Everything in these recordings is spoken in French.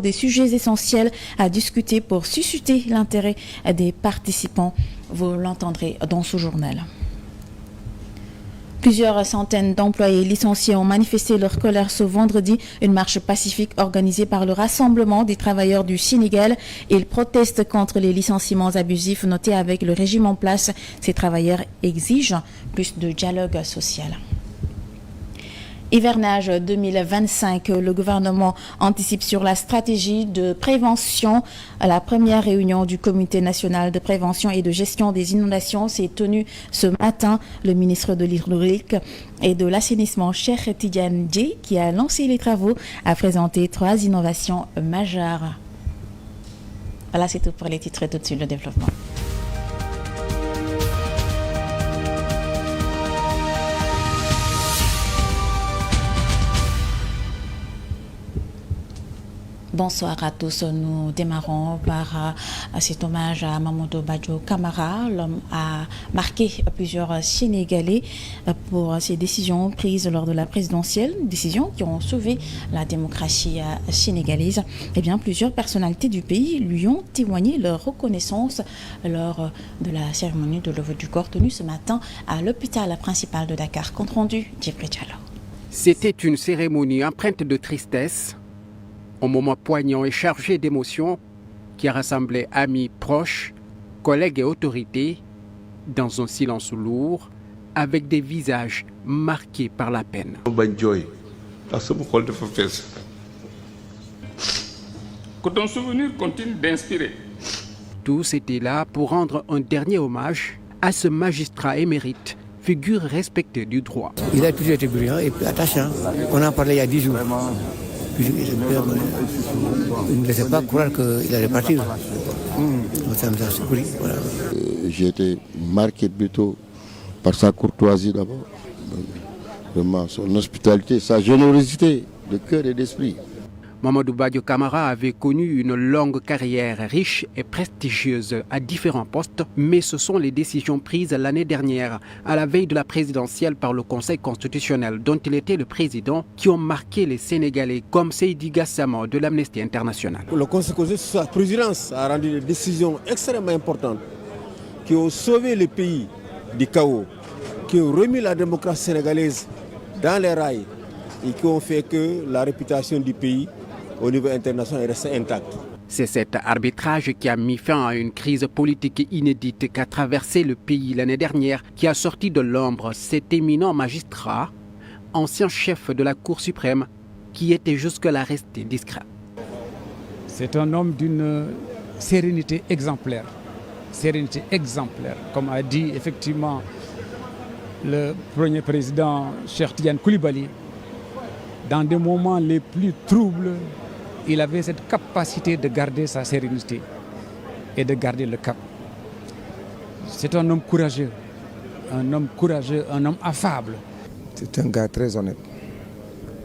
des sujets essentiels à discuter pour susciter l'intérêt des participants. Vous l'entendrez dans ce journal. Plusieurs centaines d'employés licenciés ont manifesté leur colère ce vendredi. Une marche pacifique organisée par le Rassemblement des travailleurs du Sénégal. Ils protestent contre les licenciements abusifs notés avec le régime en place. Ces travailleurs exigent plus de dialogue social. Hivernage 2025, le gouvernement anticipe sur la stratégie de prévention. La première réunion du Comité national de prévention et de gestion des inondations s'est tenue ce matin. Le ministre de l'Hydraulique et de l'assainissement, Cheikh Tidiane Dièye, qui a lancé les travaux, a présenté 3 innovations majeures. Voilà, c'est tout pour les titres. Tout de suite, le développement. Bonsoir à tous. Nous démarrons par cet hommage à Mamadou Badjo Camara. L'homme a marqué plusieurs Sénégalais pour ses décisions prises lors de la présidentielle, décisions qui ont sauvé la démocratie sénégalaise. Eh bien, plusieurs personnalités du pays lui ont témoigné leur reconnaissance lors de la cérémonie de levée du corps tenue ce matin à l'hôpital principal de Dakar. Compte rendu, Djibril Diallo. C'était une cérémonie empreinte de tristesse, un moment poignant et chargé d'émotions qui a rassemblé amis proches, collègues et autorités dans un silence lourd avec des visages marqués par la peine. Que ton souvenir continue d'inspirer. Tous étaient là pour rendre un dernier hommage à ce magistrat émérite, figure respectée du droit. Il a toujours été brillant et attachant. On en parlait il y a 10 jours. Il ne laissait pas croire qu'il allait partir. Ça nous a surpris. Voilà. J'ai été marqué plutôt par sa courtoisie d'abord, vraiment son hospitalité, sa générosité de cœur et d'esprit. Mamadou Badjo Camara avait connu une longue carrière riche et prestigieuse à différents postes, mais ce sont les décisions prises l'année dernière, à la veille de la présidentielle par le Conseil constitutionnel, dont il était le président, qui ont marqué les Sénégalais, comme Seydi Gassama de l'Amnesty International. Le Conseil constitutionnel, sous sa présidence, a rendu des décisions extrêmement importantes qui ont sauvé le pays du chaos, qui ont remis la démocratie sénégalaise dans les rails et qui ont fait que la réputation du pays au niveau international est restée intacte. C'est cet arbitrage qui a mis fin à une crise politique inédite qu'a traversé le pays l'année dernière, qui a sorti de l'ombre cet éminent magistrat, ancien chef de la Cour suprême, qui était jusque-là resté discret. C'est un homme d'une sérénité exemplaire. Sérénité exemplaire, comme a dit effectivement le premier président Cheikh Tidiane Koulibaly. Dans des moments les plus troubles, il avait cette capacité de garder sa sérénité et de garder le cap. C'est un homme courageux, un homme affable. C'est un gars très honnête.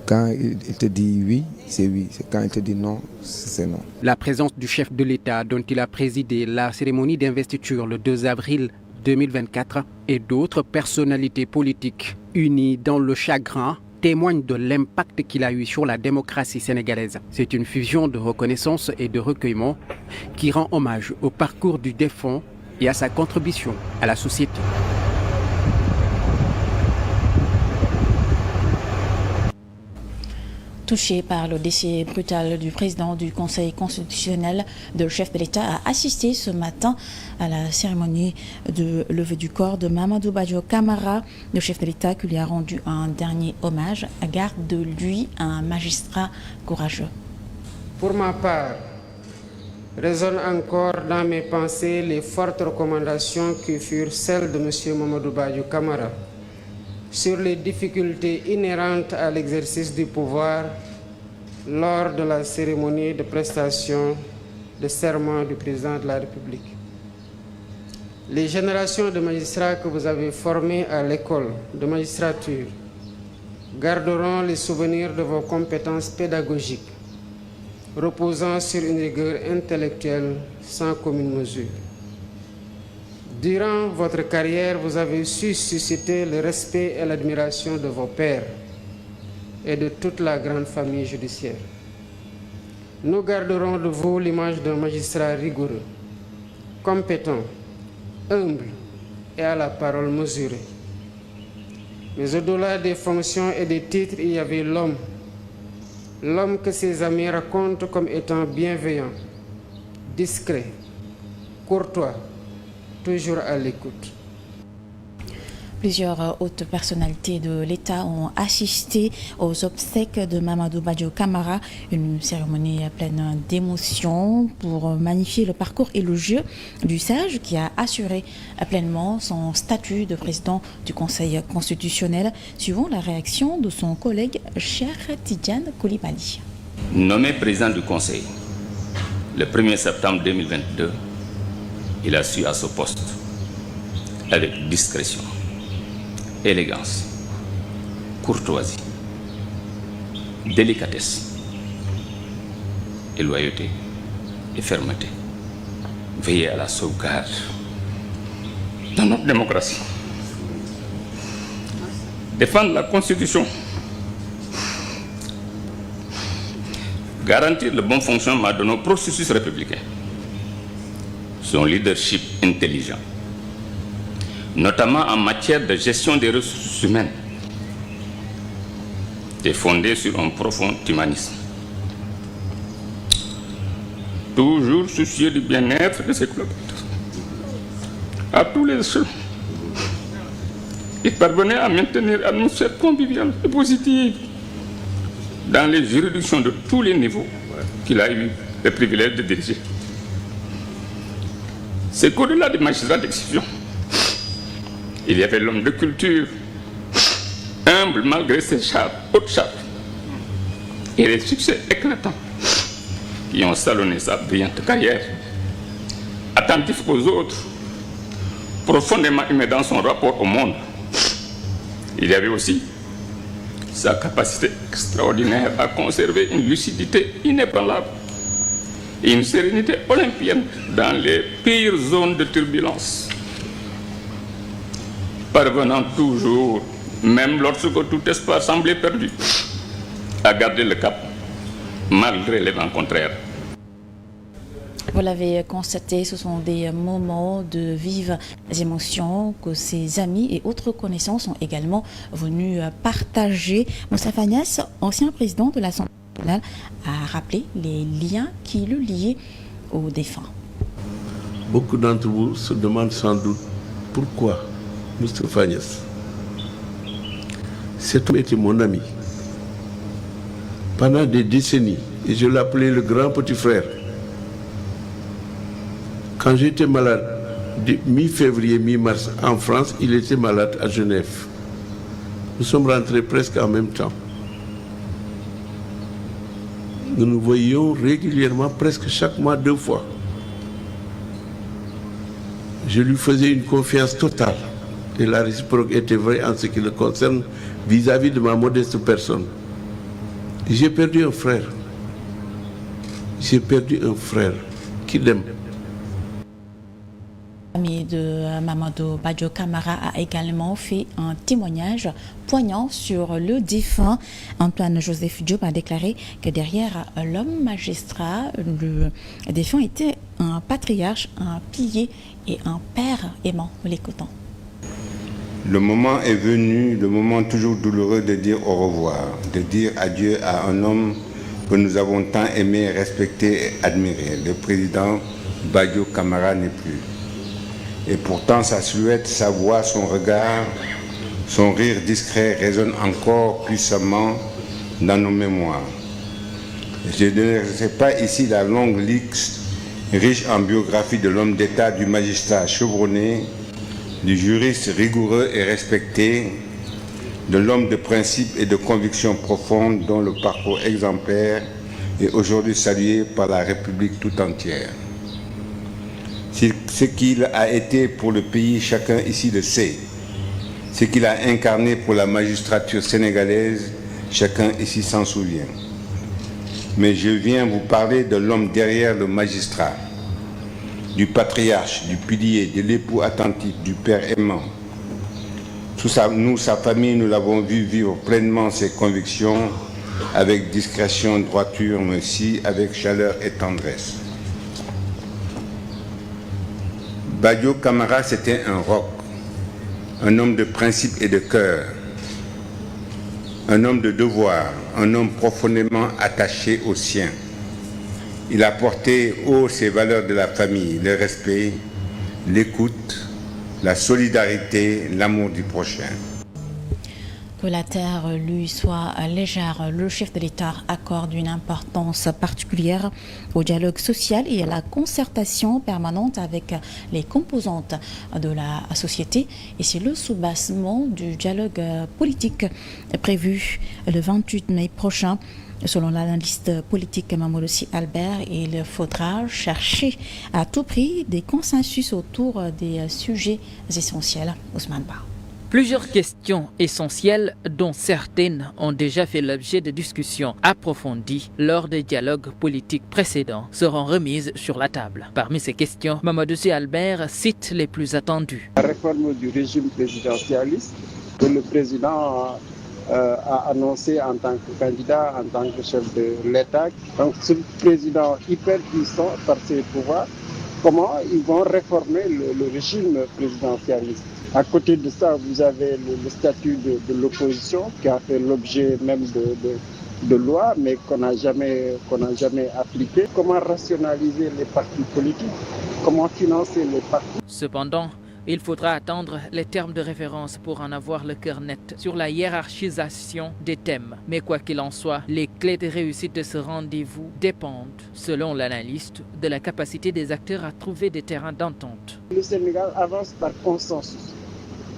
Quand il te dit oui, c'est oui. Quand il te dit non, c'est non. La présence du chef de l'État dont il a présidé la cérémonie d'investiture le 2 avril 2024 et d'autres personnalités politiques unies dans le chagrin témoigne de l'impact qu'il a eu sur la démocratie sénégalaise. C'est une fusion de reconnaissance et de recueillement qui rend hommage au parcours du défunt et à sa contribution à la société. Touché par le décès brutal du président du Conseil constitutionnel, le chef de l'État a assisté ce matin à la cérémonie de levée du corps de Mamadou Badjo Camara. Le chef de l'État qui lui a rendu un dernier hommage garde de lui un magistrat courageux. Pour ma part, résonnent encore dans mes pensées les fortes recommandations qui furent celles de M. Mamadou Badjo Camara sur les difficultés inhérentes à l'exercice du pouvoir lors de la cérémonie de prestation de serment du président de la République. Les générations de magistrats que vous avez formés à l'école de magistrature garderont les souvenirs de vos compétences pédagogiques, reposant sur une rigueur intellectuelle sans commune mesure. Durant votre carrière, vous avez su susciter le respect et l'admiration de vos pairs et de toute la grande famille judiciaire. nous garderons de vous l'image d'un magistrat rigoureux, compétent, humble et à la parole mesurée. Mais au-delà des fonctions et des titres, il y avait l'homme. L'homme que ses amis racontent comme étant bienveillant, discret, courtois, toujours à l'écoute. Plusieurs hautes personnalités de l'État ont assisté aux obsèques de Mamadou Badio Camara, une cérémonie pleine d'émotions pour magnifier le parcours élogieux du sage qui a assuré pleinement son statut de président du Conseil constitutionnel, suivant la réaction de son collègue Cheikh Tidiane Coulibaly. Nommé président du Conseil le 1er septembre 2022, il a su à ce poste avec discrétion, élégance, courtoisie, délicatesse et loyauté et fermeté. Veiller à la sauvegarde de notre démocratie. Défendre la Constitution. Garantir le bon fonctionnement de nos processus républicains. Son leadership intelligent, notamment en matière de gestion des ressources humaines, est fondé sur un profond humanisme. Toujours soucieux du bien-être de ses collaborateurs. À tous les échelons, il parvenait à maintenir une atmosphère conviviale et positive dans les juridictions de tous les niveaux qu'il a eu le privilège de diriger. C'est qu'au-delà des magistrats d'exception, il y avait l'homme de culture, humble malgré ses hautes charges, et les succès éclatants qui ont salonné sa brillante carrière, attentif aux autres, profondément humain dans son rapport au monde. Il y avait aussi sa capacité extraordinaire à conserver une lucidité inébranlable et une sérénité olympienne dans les pires zones de turbulence, parvenant toujours, même lorsque tout espoir semblait perdu, à garder le cap malgré les vents contraires. Vous l'avez constaté, ce sont des moments de vives émotions que ses amis et autres connaissances sont également venus partager. Moussa Fagnas, ancien président de l'Assemblée nationale, a rappelé les liens qui le liaient aux défunts. Beaucoup d'entre vous se demandent sans doute pourquoi Moussa Fagnas. Cet homme était mon ami pendant des décennies et je l'appelais le grand petit frère. Quand j'étais malade, mi-février, mi-mars en France, il était malade à Genève. Nous sommes rentrés presque en même temps. Nous nous voyions régulièrement, presque chaque mois, 2 fois. Je lui faisais une confiance totale. Et la réciproque était vraie en ce qui le concerne vis-à-vis de ma modeste personne. J'ai perdu un frère. J'ai perdu un frère qui l'aime. L'ami de Mamadou Badio Camara a également fait un témoignage poignant sur le défunt. Antoine Joseph Diop a déclaré que derrière l'homme magistrat, le défunt était un patriarche, un pilier et un père aimant. L'écoutant. Le moment est venu, le moment toujours douloureux de dire au revoir, de dire adieu à un homme que nous avons tant aimé, respecté et admiré. Le président Badio Camara n'est plus. Et pourtant sa silhouette, sa voix, son regard, son rire discret résonnent encore puissamment dans nos mémoires. Je ne sais pas ici la longue liste riche en biographie de l'homme d'État, du magistrat chevronné, du juriste rigoureux et respecté, de l'homme de principe et de conviction profonde dont le parcours exemplaire est aujourd'hui salué par la République tout entière. Ce qu'il a été pour le pays, chacun ici le sait. Ce qu'il a incarné pour la magistrature sénégalaise, chacun ici s'en souvient. Mais je viens vous parler de l'homme derrière le magistrat, du patriarche, du pilier, de l'époux attentif, du père aimant. Nous, sa famille, nous l'avons vu vivre pleinement ses convictions avec discrétion, droiture, mais aussi avec chaleur et tendresse. Badio Camara, c'était un roc, un homme de principe et de cœur, un homme de devoir, un homme profondément attaché aux siens. Il a porté haut ces valeurs de la famille, le respect, l'écoute, la solidarité, l'amour du prochain. Que la terre lui soit légère, le chef de l'État accorde une importance particulière au dialogue social et à la concertation permanente avec les composantes de la société. Et c'est le soubassement du dialogue politique prévu le 28 mai prochain. Selon l'analyste politique Mamadou Albert, il faudra chercher à tout prix des consensus autour des sujets essentiels. Ousmane Ba. Plusieurs questions essentielles, dont certaines ont déjà fait l'objet de discussions approfondies lors des dialogues politiques précédents, seront remises sur la table. Parmi ces questions, Mamadou Albert cite les plus attendues. La réforme du régime présidentialiste que le président a annoncé en tant que candidat, en tant que chef de l'État. Donc ce président hyper puissant par ses pouvoirs, comment ils vont réformer le régime présidentialiste. À côté de ça, vous avez le statut de l'opposition qui a fait l'objet même de loi, mais qu'on n'a jamais appliqué. Comment rationaliser les partis politiques? Comment financer les partis? Cependant, il faudra attendre les termes de référence pour en avoir le cœur net sur la hiérarchisation des thèmes. Mais quoi qu'il en soit, les clés de réussite de ce rendez-vous dépendent, selon l'analyste, de la capacité des acteurs à trouver des terrains d'entente. Le Sénégal avance par consensus,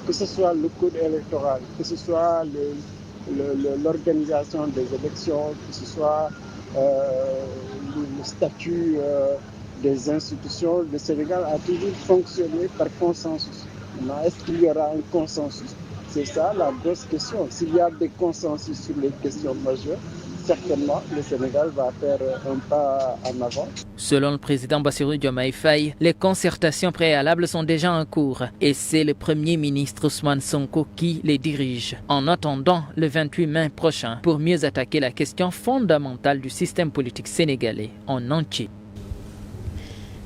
que ce soit le code électoral, que ce soit l'organisation des élections, que ce soit le statut des institutions. Le Sénégal a toujours fonctionné par consensus. Maintenant, est-ce qu'il y aura un consensus? C'est ça la grosse question. S'il y a des consensus sur les questions majeures, certainement le Sénégal va faire un pas en avant. Selon le président Bassirou Diomaye Faye, les concertations préalables sont déjà en cours et c'est le Premier ministre Ousmane Sonko qui les dirige. En attendant le 28 mai prochain pour mieux attaquer la question fondamentale du système politique sénégalais en entier.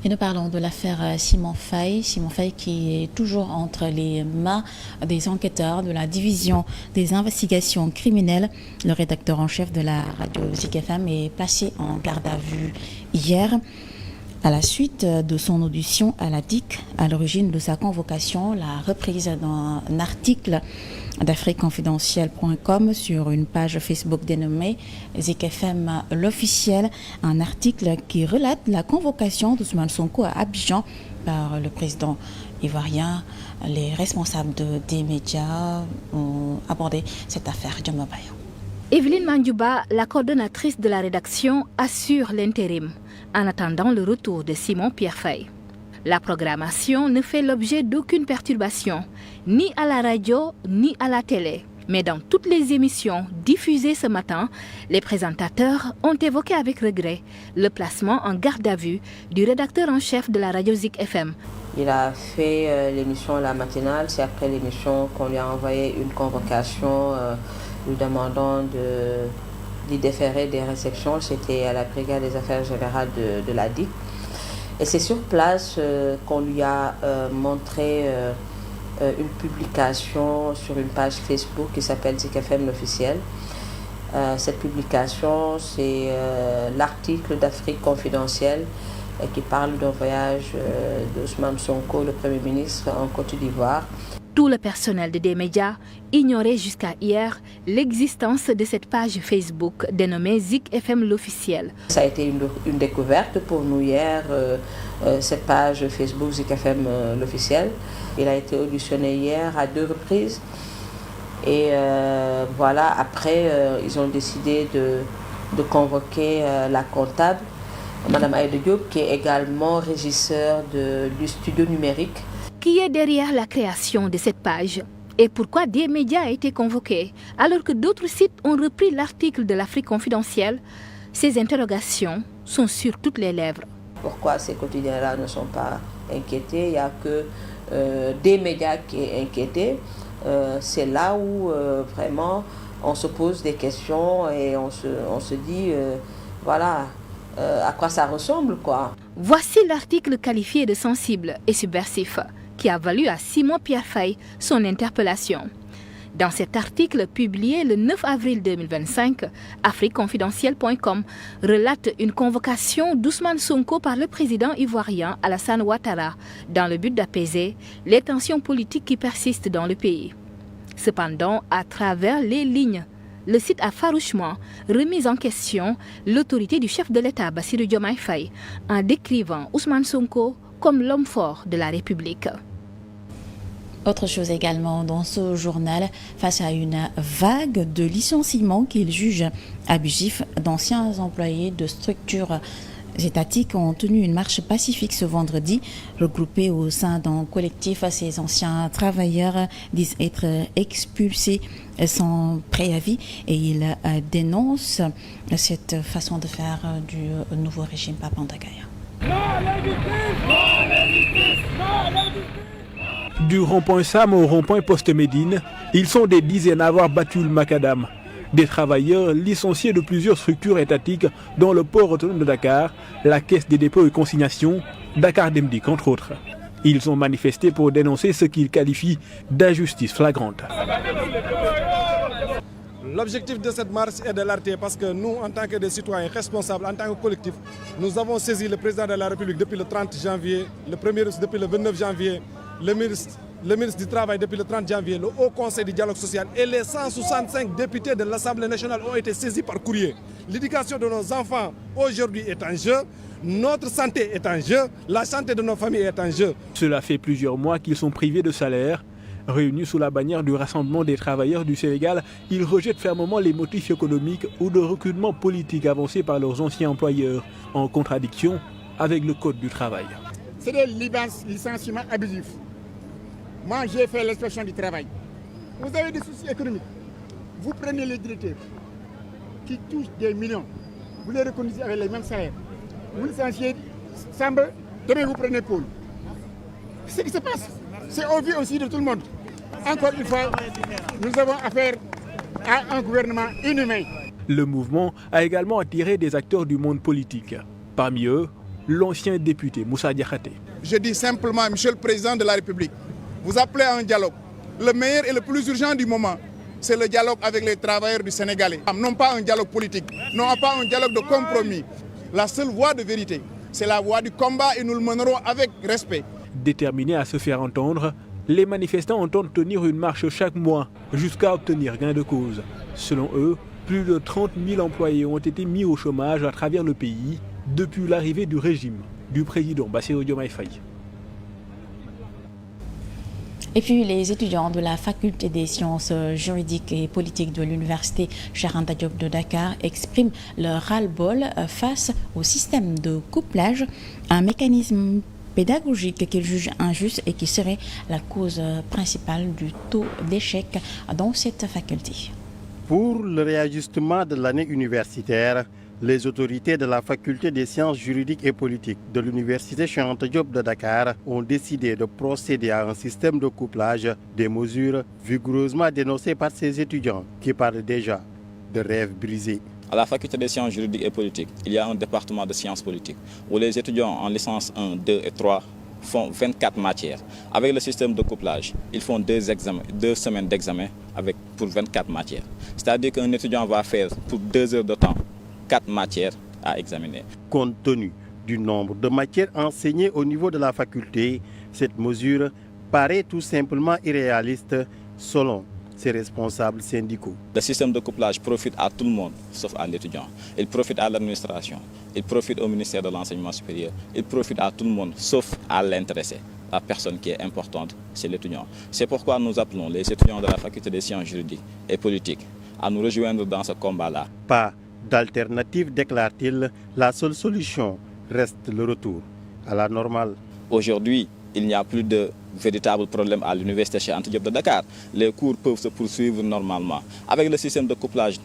Et nous parlons de l'affaire Simon Faye. Simon Faye qui est toujours entre les mains des enquêteurs de la division des investigations criminelles. Le rédacteur en chef de la radio Zik FM est placé en garde à vue hier. À la suite de son audition à la DIC, à l'origine de sa convocation, la reprise d'un article d'afriqueconfidentielle.com sur une page Facebook dénommée Zik FM l'officiel, un article qui relate la convocation d'Ousmane Sonko à Abidjan par le président ivoirien. Les responsables des médias ont abordé cette affaire. Evelyne Mandjouba, la coordonnatrice de la rédaction, assure l'intérim en attendant le retour de Simon Pierre Faye. La programmation ne fait l'objet d'aucune perturbation, ni à la radio, ni à la télé. Mais dans toutes les émissions diffusées ce matin, les présentateurs ont évoqué avec regret le placement en garde à vue du rédacteur en chef de la radio Zik FM. Il a fait l'émission La Matinale, c'est après l'émission qu'on lui a envoyé une convocation lui demandant d'y déférer des réceptions. C'était à la brigade des affaires générales de la DIC. Et c'est sur place qu'on lui a montré une publication sur une page Facebook qui s'appelle Zik FM l'officiel. Cette publication, c'est l'article d'Afrique confidentielle qui parle d'un voyage d'Ousmane Sonko, le Premier ministre, en Côte d'Ivoire. Tout le personnel des médias ignorait jusqu'à hier l'existence de cette page Facebook dénommée Zik FM l'officiel. Ça a été une découverte pour nous hier, cette page Facebook Zik FM l'officiel. Il a été auditionné hier à 2 reprises. Et voilà, après, ils ont décidé de convoquer la comptable, Madame Aïda Diop, qui est également régisseur du studio numérique. Qui est derrière la création de cette page? Et pourquoi des médias ont été convoqués alors que d'autres sites ont repris l'article de l'Afrique confidentielle? Ces interrogations sont sur toutes les lèvres. Pourquoi ces quotidiens-là ne sont pas inquiétés? Il n'y a que des médias qui sont inquiétés. C'est là où vraiment on se pose des questions et on se dit, voilà, à quoi ça ressemble, quoi. Voici l'article qualifié de sensible et subversif qui a valu à Simon Pierre Faye son interpellation. Dans cet article publié le 9 avril 2025, afriqueconfidentielle.com relate une convocation d'Ousmane Sonko par le président ivoirien Alassane Ouattara dans le but d'apaiser les tensions politiques qui persistent dans le pays. Cependant, à travers les lignes, le site a farouchement remis en question l'autorité du chef de l'État Bassirou Diomaye Faye en décrivant Ousmane Sonko comme l'homme fort de la République. Autre chose également dans ce journal, face à une vague de licenciements qu'il juge abusifs, d'anciens employés de structures étatiques ont tenu une marche pacifique ce vendredi. Regroupés au sein d'un collectif, ces anciens travailleurs disent être expulsés sans préavis et ils dénoncent cette façon de faire du nouveau régime Papa Ndakaya. Du rond-point Sam au rond-point Poste-Médine, ils sont des dizaines à avoir battu le macadam. Des travailleurs licenciés de plusieurs structures étatiques dont le port autonome de Dakar, la Caisse des dépôts et consignations, Dakar Demdik entre autres. Ils ont manifesté pour dénoncer ce qu'ils qualifient d'injustice flagrante. L'objectif de cette marche est de l'arrêter parce que nous, en tant que des citoyens responsables, en tant que collectif, nous avons saisi le président de la République depuis le 30 janvier, le premier ministre depuis le 29 janvier, le ministre du Travail depuis le 30 janvier, le Haut Conseil du dialogue social et les 165 députés de l'Assemblée nationale ont été saisis par courrier. L'éducation de nos enfants aujourd'hui est en jeu, notre santé est en jeu, la santé de nos familles est en jeu. Cela fait plusieurs mois qu'ils sont privés de salaire. Réunis sous la bannière du Rassemblement des travailleurs du Sénégal, ils rejettent fermement les motifs économiques ou de recrutement politique avancés par leurs anciens employeurs, en contradiction avec le Code du travail. C'est des licenciements abusifs. Moi, j'ai fait l'inspection du travail. Vous avez des soucis économiques. Vous prenez les directeurs qui touchent des millions. Vous les reconnaissez avec les mêmes salaires. Vous licenciez Samba, demain vous prenez Paul. C'est ce qui se passe. C'est au vu aussi de tout le monde. Encore une fois, nous avons affaire à un gouvernement inhumain. Le mouvement a également attiré des acteurs du monde politique. Parmi eux, l'ancien député Moussa Diakhaté. Je dis simplement, Monsieur le Président de la République, vous appelez à un dialogue. Le meilleur et le plus urgent du moment, c'est le dialogue avec les travailleurs du Sénégalais. Non pas un dialogue politique, non pas un dialogue de compromis. La seule voie de vérité, c'est la voie du combat et nous le mènerons avec respect. Déterminés à se faire entendre, les manifestants entendent tenir une marche chaque mois jusqu'à obtenir gain de cause. Selon eux, plus de 30 000 employés ont été mis au chômage à travers le pays depuis l'arrivée du régime du président Bassirou Diomaye Faye. Et puis les étudiants de la faculté des sciences juridiques et politiques de l'université Cheikh Anta Diop de Dakar expriment leur ras-le-bol face au système de couplage, un mécanisme pédagogique qu'ils jugent injuste et qui serait la cause principale du taux d'échec dans cette faculté. Pour le réajustement de l'année universitaire, les autorités de la faculté des sciences juridiques et politiques de l'université Cheikh Anta Diop de Dakar ont décidé de procéder à un système de couplage, des mesures vigoureusement dénoncées par ces étudiants qui parlent déjà de rêves brisés. À la faculté des sciences juridiques et politiques, il y a un département de sciences politiques où les étudiants en licence 1, 2 et 3 font 24 matières. Avec le système de couplage, ils font 2 semaines d'examen pour 24 matières. C'est-à-dire qu'un étudiant va faire pour 2 heures de temps 4 matières à examiner. Compte tenu du nombre de matières enseignées au niveau de la faculté, cette mesure paraît tout simplement irréaliste selon ses responsables syndicaux. Le système de couplage profite à tout le monde, sauf à l'étudiant. Il profite à l'administration, il profite au ministère de l'enseignement supérieur, il profite à tout le monde, sauf à l'intéressé. La personne qui est importante, c'est l'étudiant. C'est pourquoi nous appelons les étudiants de la faculté des sciences juridiques et politiques à nous rejoindre dans ce combat-là. Pas d'alternative, déclare-t-il, la seule solution reste le retour à la normale. Aujourd'hui, il n'y a plus de véritable problème à l'université Cheikh Anta Diop de Dakar. Les cours peuvent se poursuivre normalement. Avec le système de couplage,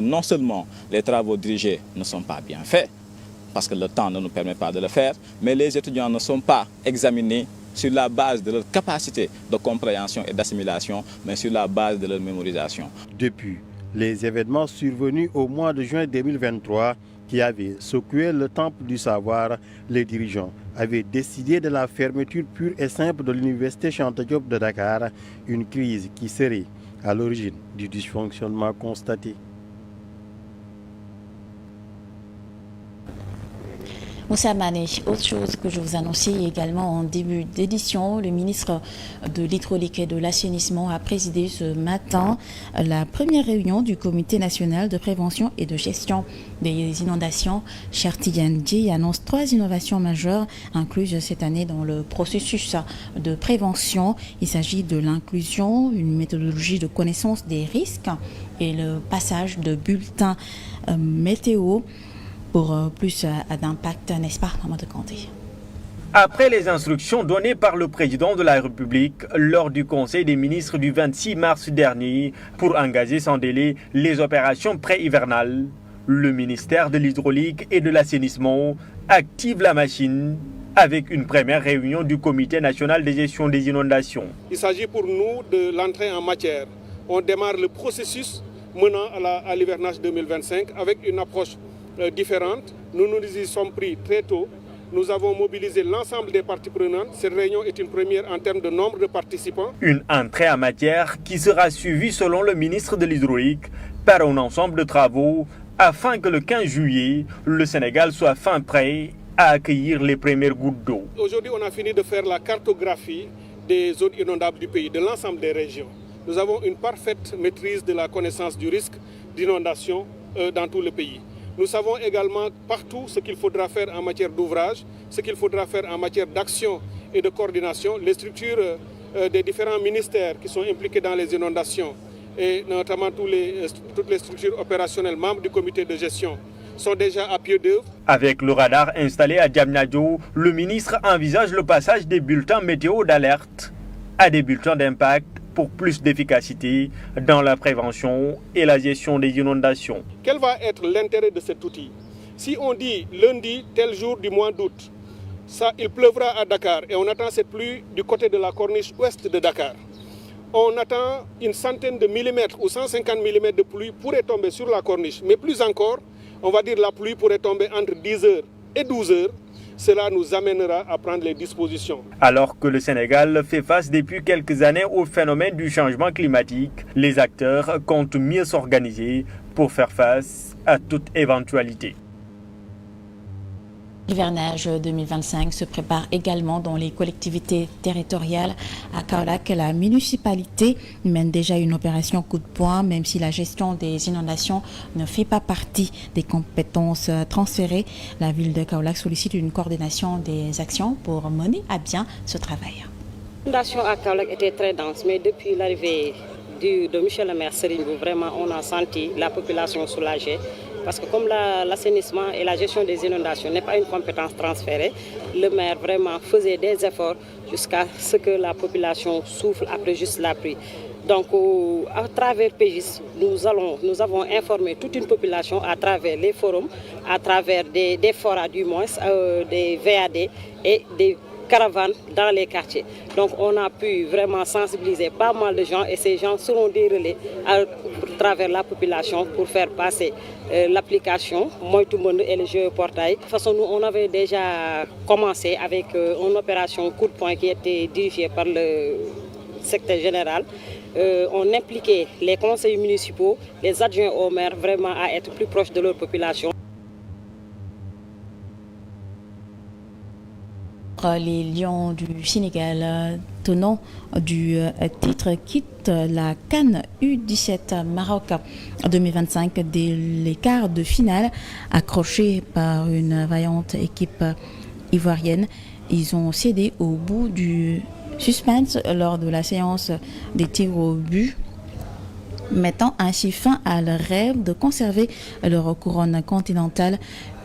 non seulement les travaux dirigés ne sont pas bien faits, parce que le temps ne nous permet pas de le faire, mais les étudiants ne sont pas examinés sur la base de leur capacité de compréhension et d'assimilation, mais sur la base de leur mémorisation. Depuis Les événements survenus au mois de juin 2023 qui avaient secoué le temple du savoir, les dirigeants avaient décidé de la fermeture pure et simple de l'université Cheikh Anta Diop de Dakar, une crise qui serait à l'origine du dysfonctionnement constaté. Moussa Mané, autre chose que je vous annonçais également en début d'édition, le ministre de l'Hydraulique et de l'Assainissement a présidé ce matin la première réunion du Comité national de prévention et de gestion des inondations. Cheikh Tidiane Dièye annonce 3 innovations majeures incluses cette année dans le processus de prévention. Il s'agit de l'inclusion, une méthodologie de connaissance des risques et le passage de bulletins météo pour plus d'impact, n'est-ce pas, Mamadou Kanté? Après les instructions données par le président de la République lors du Conseil des ministres du 26 mars dernier pour engager sans délai les opérations pré-hivernales, le ministère de l'Hydraulique et de l'Assainissement active la machine avec une première réunion du Comité national de gestion des inondations. Il s'agit pour nous de l'entrée en matière. On démarre le processus menant à l'hivernage 2025 avec une approche différentes. Nous nous y sommes pris très tôt. Nous avons mobilisé l'ensemble des parties prenantes. Cette réunion est une première en termes de nombre de participants. Une entrée en matière qui sera suivie, selon le ministre de l'Hydraulique, par un ensemble de travaux afin que le 15 juillet, le Sénégal soit fin prêt à accueillir les premières gouttes d'eau. Aujourd'hui, on a fini de faire la cartographie des zones inondables du pays, de l'ensemble des régions. Nous avons une parfaite maîtrise de la connaissance du risque d'inondation dans tout le pays. Nous savons également partout ce qu'il faudra faire en matière d'ouvrage, ce qu'il faudra faire en matière d'action et de coordination. Les structures des différents ministères qui sont impliqués dans les inondations et notamment toutes les structures opérationnelles membres du comité de gestion sont déjà à pied d'œuvre. Avec le radar installé à Diamniadio, le ministre envisage le passage des bulletins météo d'alerte à des bulletins d'impact pour plus d'efficacité dans la prévention et la gestion des inondations. Quel va être l'intérêt de cet outil? Si on dit lundi, tel jour du mois d'août, il pleuvra à Dakar et on attend cette pluie du côté de la corniche ouest de Dakar. On attend une centaine de millimètres ou 150 millimètres de pluie pourrait tomber sur la corniche. Mais plus encore, on va dire la pluie pourrait tomber entre 10h et 12h. Cela nous amènera à prendre les dispositions. Alors que le Sénégal fait face depuis quelques années au phénomène du changement climatique, les acteurs comptent mieux s'organiser pour faire face à toute éventualité. L'hivernage 2025 se prépare également dans les collectivités territoriales. À Kaolack, la municipalité mène déjà une opération coup de poing, même si la gestion des inondations ne fait pas partie des compétences transférées. La ville de Kaolack sollicite une coordination des actions pour mener à bien ce travail. L'inondation à Kaolack était très dense, mais depuis l'arrivée de Michel le maire Serigne Mboup, vraiment on a senti la population soulagée. Parce que comme l'assainissement et la gestion des inondations n'est pas une compétence transférée, le maire vraiment faisait des efforts jusqu'à ce que la population souffle après juste la pluie. Donc à travers PGIS, nous avons informé toute une population à travers les forums, à travers des forats du moins, des VAD et des caravanes dans les quartiers. Donc on a pu vraiment sensibiliser pas mal de gens et ces gens seront des relais à travers la population pour faire passer l'application Moytu Mbënd et le géoportail. De toute façon, nous on avait déjà commencé avec une opération coup de poing qui était dirigée par le secrétaire général. On impliquait les conseils municipaux, les adjoints au maire vraiment à être plus proches de leur population. Les Lions du Sénégal, tenant du titre, quittent la CAN U17 Maroc 2025 dès les quarts de finale, accrochés par une vaillante équipe ivoirienne. Ils ont cédé au bout du suspense lors de la séance des tirs au but, mettant ainsi fin à leur rêve de conserver leur couronne continentale,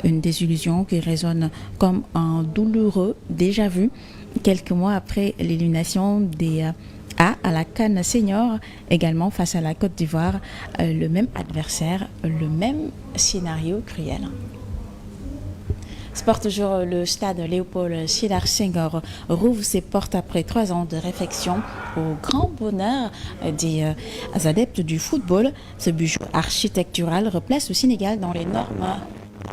une désillusion qui résonne comme un douloureux déjà vu quelques mois après l'élimination des A à la CAN Senior, également face à la Côte d'Ivoire, le même adversaire, le même scénario cruel. Sport toujours, le stade Léopold Sédar Senghor rouvre ses portes après 3 ans de réflexion au grand bonheur des adeptes du football. Ce bijou architectural replace le Sénégal dans les normes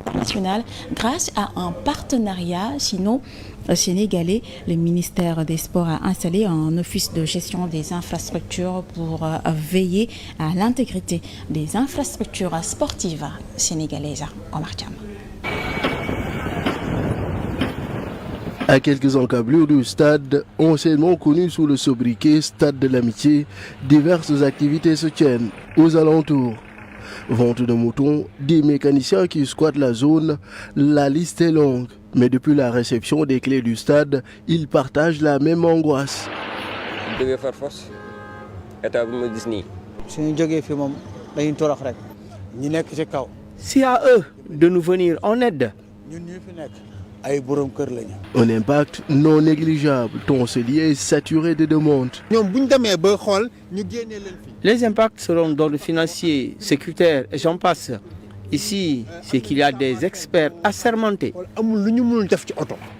internationales grâce à un partenariat sino-sénégalais. Le ministère des Sports a installé un office de gestion des infrastructures pour veiller à l'intégrité des infrastructures sportives sénégalaises. Omar Thiam. À quelques encablures du stade, anciennement connu sous le sobriquet Stade de l'Amitié, diverses activités se tiennent aux alentours. Vente de moutons, des mécaniciens qui squattent la zone, la liste est longue. Mais depuis la réception des clés du stade, ils partagent la même angoisse. C'est à eux de nous venir en aide. Un impact non négligeable, tant ce lieu est saturé de demandes. Les impacts seront d'ordre financier, sécuritaire et j'en passe. Ici, c'est qu'il y a des experts assermentés.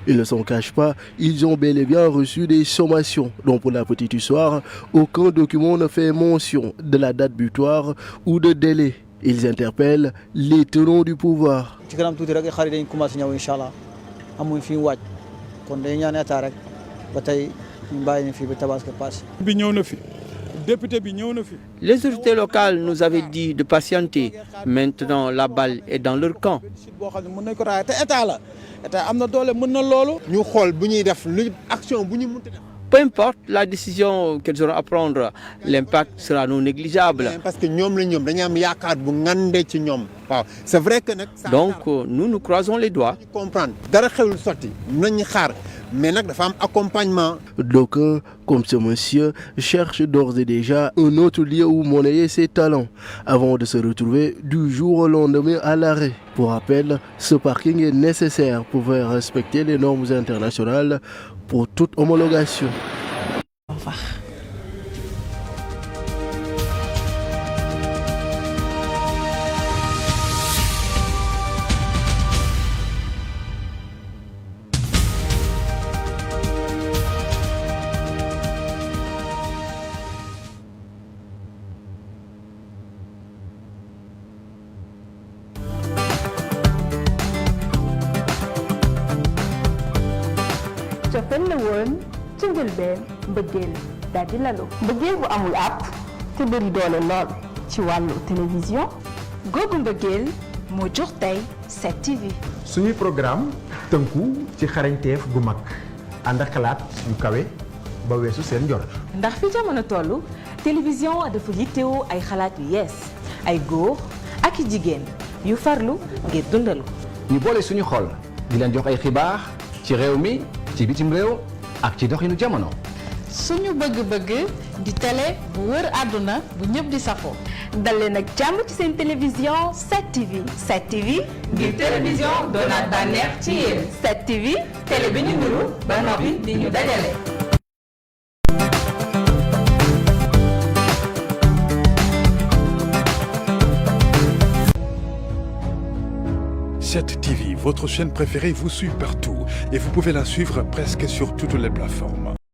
Ils ne s'en cachent pas, ils ont bel et bien reçu des sommations. Donc pour la petite histoire, aucun document ne fait mention de la date butoir ou de délai. Ils interpellent les tenants du pouvoir. Les autorités locales nous avaient dit de patienter. Maintenant, la balle est dans leur camp. Peu importe la décision qu'elles auront à prendre, l'impact sera non négligeable. Donc, nous croisons les doigts. D'aucuns, comme ce monsieur, cherchent d'ores et déjà un autre lieu où monnayer ses talents, avant de se retrouver du jour au lendemain à l'arrêt. Pour rappel, ce parking est nécessaire pour faire respecter les normes internationales pour toute homologation. Au revoir. cofeel la woon ci njëlbeen mbëggeel daal di lalu mbëggeel bu amul àpp te bëri doole lool ci wàllu télévision googu mbëggeel moo jox tey 7TV. suñuy programme tënku ci xarañteef gu mag ànd ak xalaat yu kawe ba weesu seen njort. ndax fi jamono tollu télévision dafa yittewoo ay xalaat yu yees ay góor ak i jigéen yu farlu ngir dundal ko. ñu boole suñu xol di leen jox ay xibaar ci réew mi ci bitim réew ak ci doxinu jamono. suñu bëgg-bëgg di télé bu wër àdduna bu ñëpp di safoo. dalee nag jàmm ci seen télévision 7TV. 7TV ngir télévision doonaat bànneex ci yéen. 7TV télé bi ñu nuru ba noppi di ñu dajale. Cette TV, votre chaîne préférée, vous suit partout et vous pouvez la suivre presque sur toutes les plateformes.